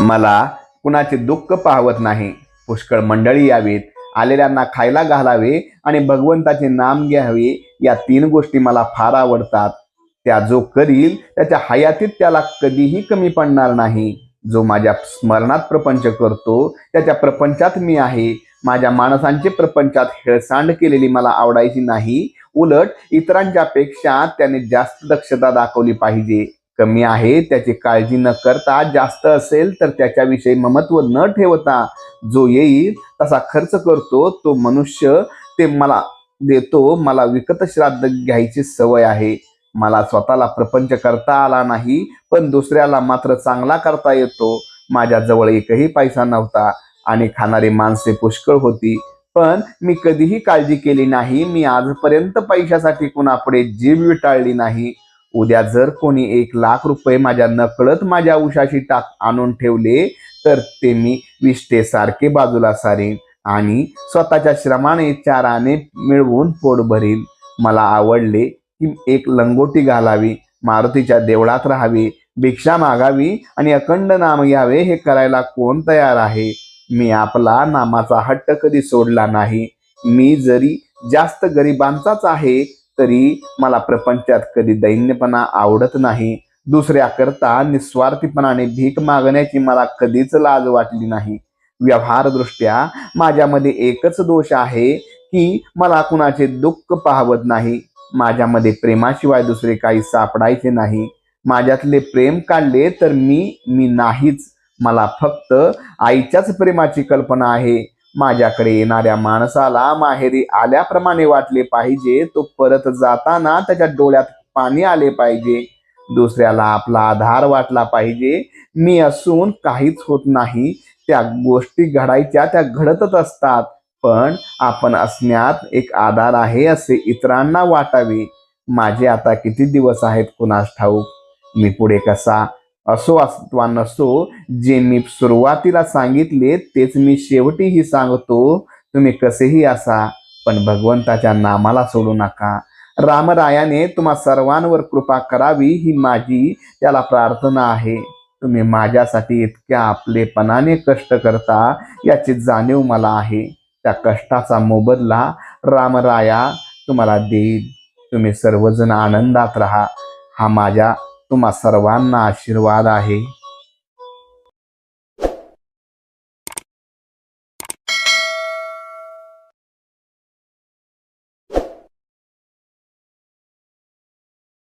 मला कुणाचे दुःख पाहवत नाही। पुष्कळ मंडळी यावीत, आलेल्यांना खायला घालावे आणि भगवंताचे नाम घ्यावे, या 3 गोष्टी मला फार आवडतात। त्या जो करील त्याच्या हयातीत त्याला कधीही कमी पडणार नाही। जो माझ्या स्मरणात प्रपंच करतो त्याच्या प्रपंचात मी आहे। माझ्या माणसांचे प्रपंचात हेळसांड केलेली मला आवडायची नाही। उलट इतरांच्या पेक्षा त्याने जास्त दक्षता दाखवली पाहिजे। कमी आहे त्याची काळजी न करता, जास्त असेल तर त्याच्याविषयी ममत्व न ठेवता जो येईल तसा खर्च करतो तो मनुष्य ते मला देतो। मला विकत श्राद्ध घ्यायची सवय आहे। मला स्वतःला प्रपंच करता आला नाही, पण दुसऱ्याला मात्र चांगला करता येतो। माझ्याजवळ एकही पैसा नव्हता आणि खाणारी माणसे पुष्कळ होती, पण मी कधीही काळजी केली नाही। मी आजपर्यंत पैशासाठी कुणापुढे जीभ विटाळली नाही। उद्या जर कोणी 1,00,000 रुपये माझ्या नकळत माझ्या उशाशी आणून ठेवले तर ते मी विष्ठेसारखे बाजूला सारेन आणि स्वतःच्या श्रमाने 4 आणे मिळवून पोट भरील। मला आवडले की एक लंगोटी घालावी, मारुतीच्या देवळात राहावे, भिक्षा मागावी आणि अखंड नाम घ्यावे, हे करायला कोण तयार आहे? मी आपला नामाचा हट्ट कधी सोडला नाही। मी जरी जास्त गरिबांचाच आहे तरी मला प्रपंचात कधी दैन्यपणा आवडत नाही। दुसऱ्याकरता निस्वार्थीपणाने भीक मागण्याची मला कधीच लाज वाटली नाही। व्यवहारदृष्ट्या माझ्यामध्ये एकच दोष आहे की मला कुणाचे दुःख पाहवत नाही। माझ्यामध्ये प्रेमाशिवाय दुसरे काही सापडायचे नाही। माझ्यातले प्रेम काढले तर मी नाहीच। मला फक्त आईच्याच प्रेमाची कल्पना आहे। माझ्याकडे येणाऱ्या माणसाला माहेरी आल्याप्रमाणे वाटले पाहिजे, तो परत जाताना त्याच्या डोळ्यात पाणी आले पाहिजे। दुसऱ्याला आपला आधार वाटला पाहिजे। मी असून काहीच होत नाही, त्या गोष्टी घडायच्या त्या घडतच असतात, पण आपण असण्यात एक आधार आहे असे इतरांना वाटावे। माझे आता किती दिवस आहेत कुणास ठाऊक। मी पुढे कसा असो अथवा नसो, जे मी सुरुवातीला सांगितले तेच मी शेवटीही सांगतो। तुम्ही कसेही असा, पण भगवंताच्या नामाला सोडू नका। रामरायाने तुम्हा सर्वांवर कृपा करावी ही माझी त्याला प्रार्थना आहे। तुम्ही माझ्यासाठी इतक्या आपलेपणाने कष्ट करता याची जाणीव मला आहे। त्या कष्टाचा मोबदला रामराया तुम्हाला देईल। तुम्ही सर्वजण आनंदात राहा, हा माझ्या तुम्हा सर्वांना आशीर्वाद आहे।